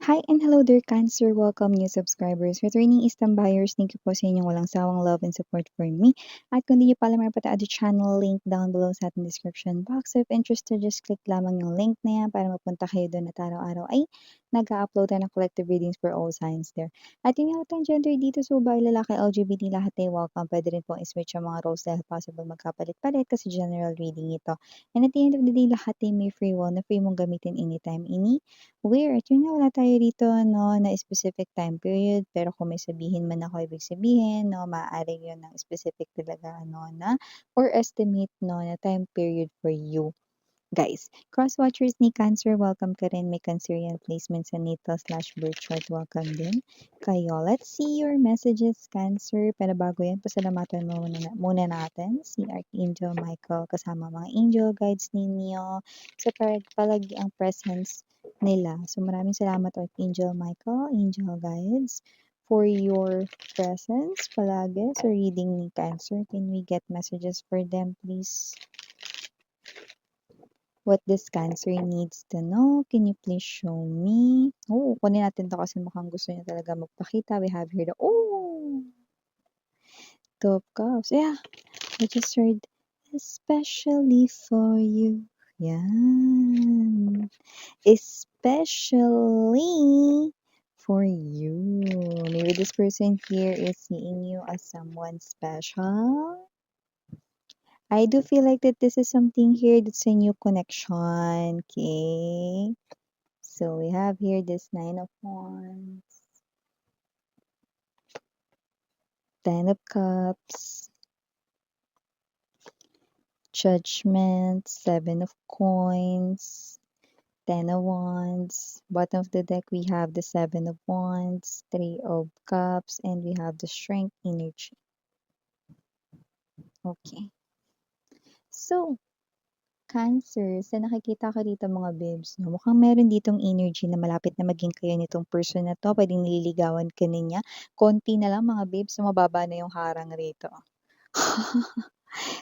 Hi and hello dear Cancer! Welcome new subscribers. Returning Eastern buyers, thank you po sa inyong walang sawang love and support for me. At kung di nyo pa alam ang the channel, link down below sa ating description box. If interested, just click lamang yung link na yan para mapunta kayo doon at araw-araw ay nag-upload tayo ng collective readings for all signs there. At yun nga ang gender dito, so babae, lalaki, LGBT, lahat ay welcome. Pwede rin pong i-switch ang mga roles dahil possible magkapalit-palit kasi general reading ito. And at the end of the day, lahat ay may free will na free mong gamitin anytime, where at yun nga wala tayo rito 'no, na specific time period, pero kung may sabihin man ako ibig sabihin 'no, maaaring yun ang specific talaga ano na or estimate 'no, na time period for you. Guys, cross watchers ni Cancer, welcome ka rin. May Cancerian placement sa natal/birth chart, welcome din kayo. Let's see your messages, Cancer. Pero bago yan, pasalamatan muna natin si Archangel Michael kasama mga angel guides ninyo sa palagiang presence nila. So maraming salamat Archangel Michael, angel guides, for your presence palagi sa reading ni Cancer. Can we get messages for them, please? What this Cancer needs to know. Can you please show me? Oh, kunin natin to kasi mukhang gusto niya talaga magpakita. We have here the, Two of Cups. Yeah, I just heard, especially for you. Yan. Especially for you. Maybe this person here is seeing you as someone special. I do feel like that this is something here that's a new connection, okay? So we have here this Nine of Wands, Ten of Cups, Judgment, Seven of Coins, Ten of Wands. Bottom of the deck, we have the Seven of Wands, Three of Cups, and we have the Strength energy. Okay. So, Cancer, sa nakikita ko dito mga babes, no, mukhang meron ditong energy na malapit na maging kayo nitong person na 'to, puwedeng nililigawan ka na niya. Konti na lang mga babes, mababa na yung harang rito.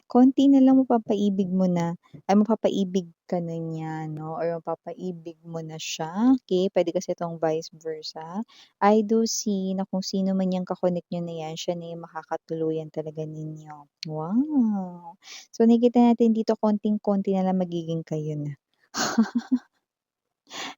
Konti na lang mapapaibig ka na niya 'no, or mapapaibig mo na siya, okey? Puwede kasi itong vice versa. I do see na kung sino man yang ka-connect niyo na yan, siya na yung makakatuluyan talaga ninyo. Wow! So, nakikita natin dito konting-konti na lang magiging kayo na.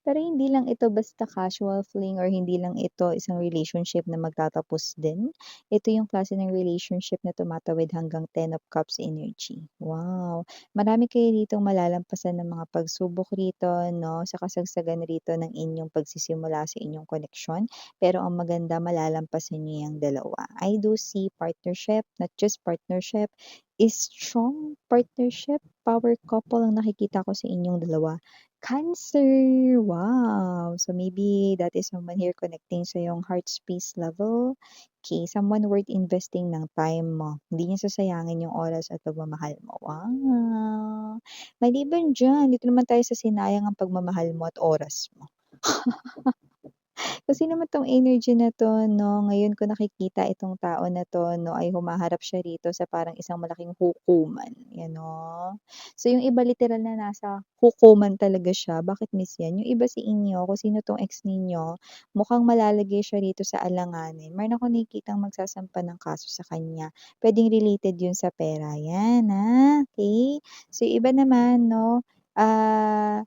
Pero hindi lang ito basta casual fling or hindi lang ito isang relationship na magtatapos din. Ito yung klase ng relationship na tumatawid hanggang Ten of Cups energy. Wow! Marami kayo ditong malalampasan ng mga pagsubok rito 'no, sa kasagsagan rito ng inyong pagsisimula sa inyong koneksyon. Pero ang maganda malalampasan niyo yang dalawa. I do see partnership, not just partnership, is strong partnership, power couple ang nakikita ko sa inyong dalawa. Cancer! Wow! So maybe that is someone here connecting sa iyong heart space level. Okay, someone worth investing ng time mo. Hindi niya sasayangin yung oras at pagmamahal mo. Wow! Maliban diyan, dito naman tayo sa sinayang ang pagmamahal mo at oras mo. Kasi naman 'tong energy na 'to 'no, ngayon ko nakikita itong tao na 'to 'no, ay humaharap siya rito sa parang isang malaking hukuman, you know. So yung iba literal na nasa hukuman talaga siya, bakit miss yan? Yung iba sa inyo, kung sino 'tong ex ninyo, mukhang malalagay siya rito sa alanganin. Meron akong nakikitang magsasampa ng kaso sa kanya. Puwedeng related yun sa pera, yan, okey. So yung iba naman 'no, ah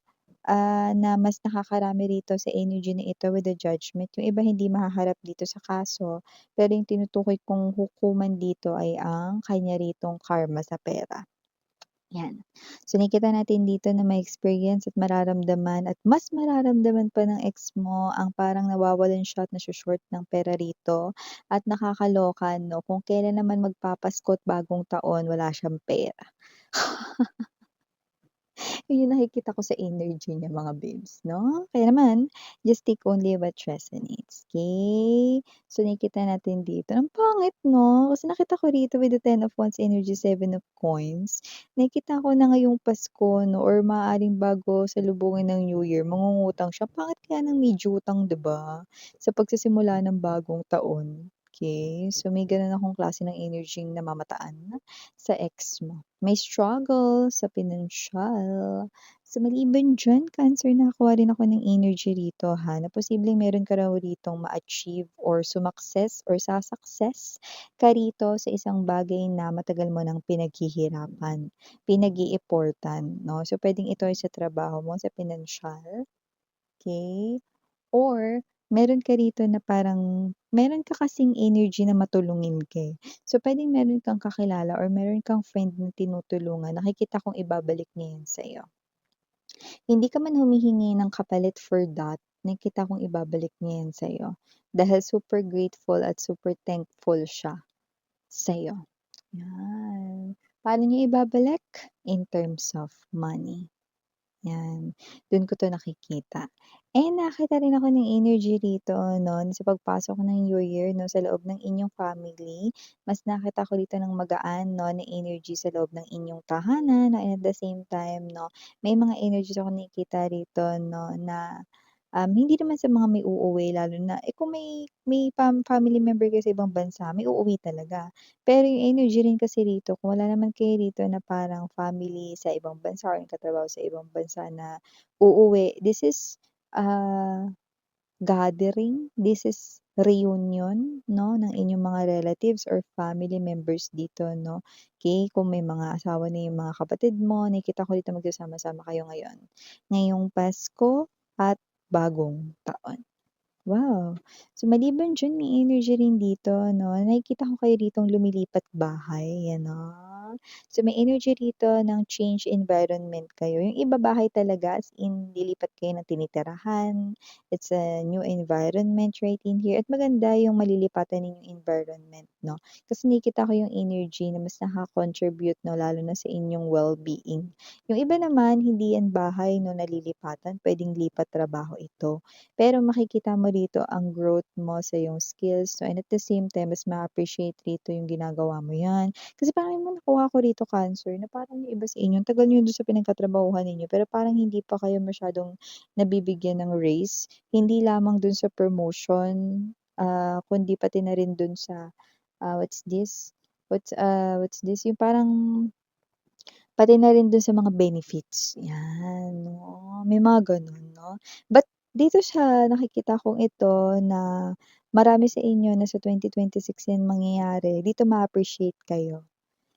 na mas nakakarami rito sa energy na ito with the Judgment. Yung iba hindi mahaharap dito sa kaso, pero yung tinutukoy kong hukuman dito ay ang kanya ritong karma sa pera. Yan. So nakikita natin dito na may experience at mararamdaman at mas mararamdaman pa ng ex mo ang parang nawawalan siya at naso-short ng pera rito at nakakaloka 'no, kung kailan naman magpapasko at bagong taon wala siyang pera. Yun yung nakikita ko sa energy niya mga babes 'no. Kaya naman, just take only what resonates, okey? So nakikita natin dito, ang pangit 'no, kasi nakita ko rito with the Ten of Wands energy, Seven of Coins. Nakikita ko na ngayong Pasko 'no or maaaring bago salubungin ng New Year mangungutang siya. Pangit kaya ng medyo utang 'di ba, sa pagsisimula ng bagong taon, okey? So may gano'n akong klase ng energy-ng namamataan sa ex mo. May struggle sa pinansiyal. So, maliban diyan, Cancer, nakakuha rin ako ng energy rito ha, na posibleng meron ka raw ritong ma-achieve or sumakses or sa-success ka rito sa isang bagay na matagal mo ng pinaghihirapan, pinag-iiportan 'no. So, puwedeng ito ay sa trabaho mo, sa pinansiyal, okey, or meron ka rito na parang meron ka kasing energy na matulungin ka, eh. So, puwedeng meron kang kakilala or meron kang friend na tinutulungan, nakikita kong ibabalik niya 'yan sa'yo. Hindi ka man humihingi ng kapalit for that, nakikita kong ibabalik niya 'yan sa'yo, dahil super grateful at super thankful siya sa'yo, 'yan. Paano niya ibabalik? In terms of money. 'Yan, dun ko 'to nakikita. And nakakita rin ako ng energy rito 'no, sa pagpasok ng New Year 'no, sa loob ng inyong family. Mas nakita ko dito ng magaan 'no, na energy sa loob ng inyong tahanan and at the same time 'no, may mga energies akong nakikita rito 'no, na hindi naman sa mga may uuwi lalo na kung may family member kayo sa ibang bansa, may uuwi talaga. Pero yung energy rin kasi rito kung wala naman kayo rito na parang family sa ibang bansa or nagtatrabaho sa ibang bansa na uuwi, this is, gathering, this is reunion 'no, ng inyong mga relatives or family members dito 'no. Okey, kung may mga asawa na yung mga kapatid mo, nakikita ko dito magsasama-sama kayo ngayon, ngayong Pasko at Bagong Taon. Wow! So, maliban diyan may energy rin dito 'no, nakikita ko kayo ditong lumilipat bahay, gano'n. So, may energy rito ng change environment kayo, yung iba bahay talaga as in lilipat kayo ng tinitirahan, it's a new environment right in here at maganda yung malilipatan ninyong environment 'no. Kasi nakikita ko yung energy na mas nakaka-contribute 'no, lalo na sa inyong well-being. Yung iba naman hindi yan bahay 'no, nalilipatan, puwedeng lipat trabaho ito. Pero makikita mo rito ang growth mo sa iyong skills 'no, and at the same time mas ma-appreciate rito yung ginagawa mo 'yan. Kasi parang may nakuha ko rito, Cancer, na parang yung iba sa inyo ang tagal niyo dun sa pinagtatrabahuhan ninyo pero parang hindi pa kayo masyadong nabibigyan ng raise. Hindi lamang dun sa promotion, kundi pati na rin dun sa, what's this? What's this? Yung parang pati na rin dun sa mga benefits, 'yan, 'no, may mga gano'n 'no. But dito sa nakikita kong ito na marami sa inyo na sa 2026 'yan mangyayari, dito ma-appreciate kayo.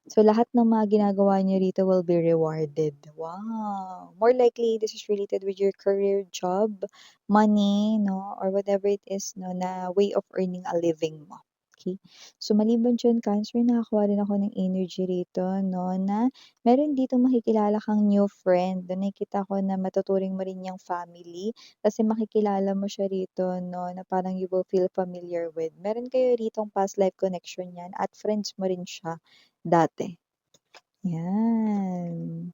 So, lahat ng mga ginagawa niyo rito will be rewarded. Wow! More likely this is related with your career, job, money 'no, or whatever it is 'no, na way of earning a living mo, okey? So, maliban diyan, Cancer, nakakuha rin ako ng energy rito 'no, na meron ditong makikilala kang new friend. Do'n nakikita ko na matuturing mo rin 'yang family kasi makikilala mo siya rito 'no, na parang you will feel familiar with. Meron kayo ritong past life connection 'yan at friends mo rin siya dati, 'yan.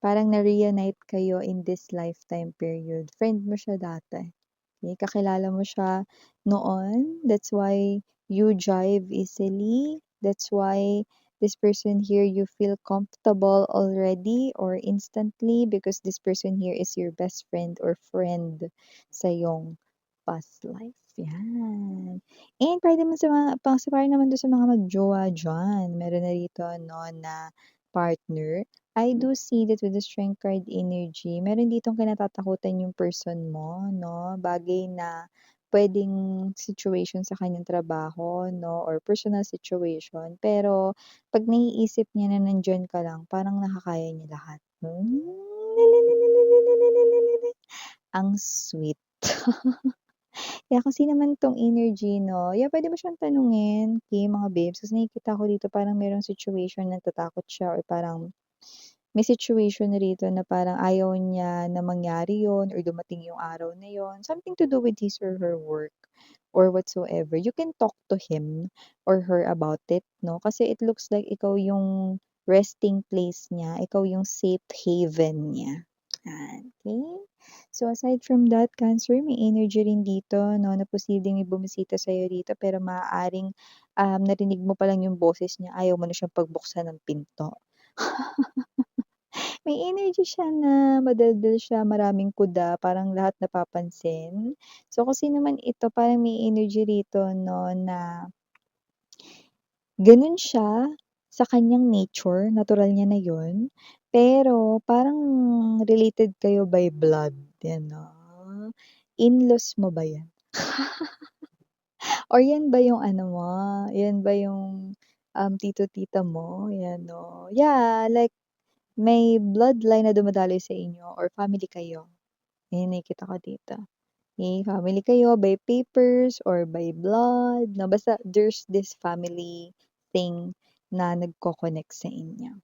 Parang na-reunite kayo in this lifetime period. Friend mo siya dati, okey, kakilala mo siya noon, that's why you jive easily, that's why this person here you feel comfortable already or instantly because this person here is your best friend or friend sa iyong past life, 'yan. And para naman sa mga para naman dun sa mga mag-jowa diyan, meron na rito 'no na partner. I do see that with the strength card energy, meron ditong kinatatakutan yung person mo 'no, bagay na puwedeng situation sa kanyang trabaho 'no or personal situation. Pero 'pag naiisip niya na nandiyan ka lang, parang nakakaya niya lahat. Ang sweet. Kaya kung sino man 'tong energy 'no, yeah, puwede mo siyang tanungin, okey, mga babes, kasi nakikita ko dito parang merong situation na natatakot siya or parang may situation na rito na parang ayaw niya na mangyari yun or dumating yung araw na yun, something to do with his or her work or whatsoever. You can talk to him or her about it 'no, kasi it looks like ikaw yung resting place niya, ikaw yung safe haven niya, yan, okey? So, aside from that, Cancer, may energy rin dito 'no, na posibleng may bumisita sa'yo dito pero maaaring, narinig mo pa lang yung boses niya, ayaw mo na siyang pagbuksan ng pinto. May energy siya na madaldal siya, maraming kuda, parang lahat napapansin. So, kung sino man ito, parang may energy rito 'no, na gano'n siya sa kanyang nature, natural niya na 'yun. Pero parang related kayo by blood, 'yan 'no? In-laws mo ba 'yan? Or 'yan ba yung ano mo, 'yan ba yung, tito-tita mo, 'yan 'no? Yeah, like may bloodline na dumadaloy sa inyo or family kayo, ayan nakikita ko dito. Family kayo by papers or by blood 'no, basta there's this family thing na nagko-connect sa inyo.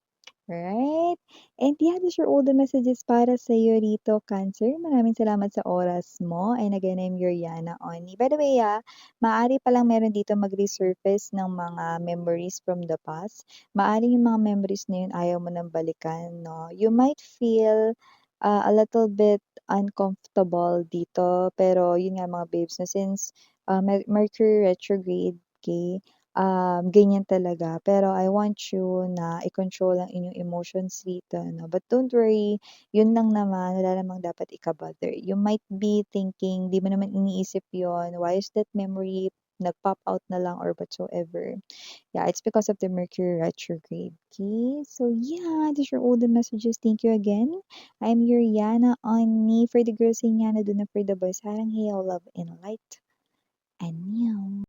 Right? And yeah, those are all the messages para sa'yo rito, Cancer. Maraming salamat sa oras mo. And again, I'm Yuriana Oni. By the way, maaari palang meron dito mag-resurface ng mga memories from the past. Maaring yung mga memories na yun ayaw mo nang balikan, no? You might feel a little bit uncomfortable dito. Pero yun nga mga babes, na since Mercury retrograde, okay, ganyan talaga. Pero I want you na i-control ang inyong emotions dito 'no. But don't worry, yun lang naman, wala namang dapat ika-bother. You might be thinking, 'di mo naman iniisip yon, why is that memory nag-pop out na lang or whatsoever. Yeah, it's because of the Mercury retrograde, okay? So yeah, these are all the messages. Thank you again. I'm Yuriana Oni for the girls saying Yana, do na for the boys. Harang hail, love and light. And meow.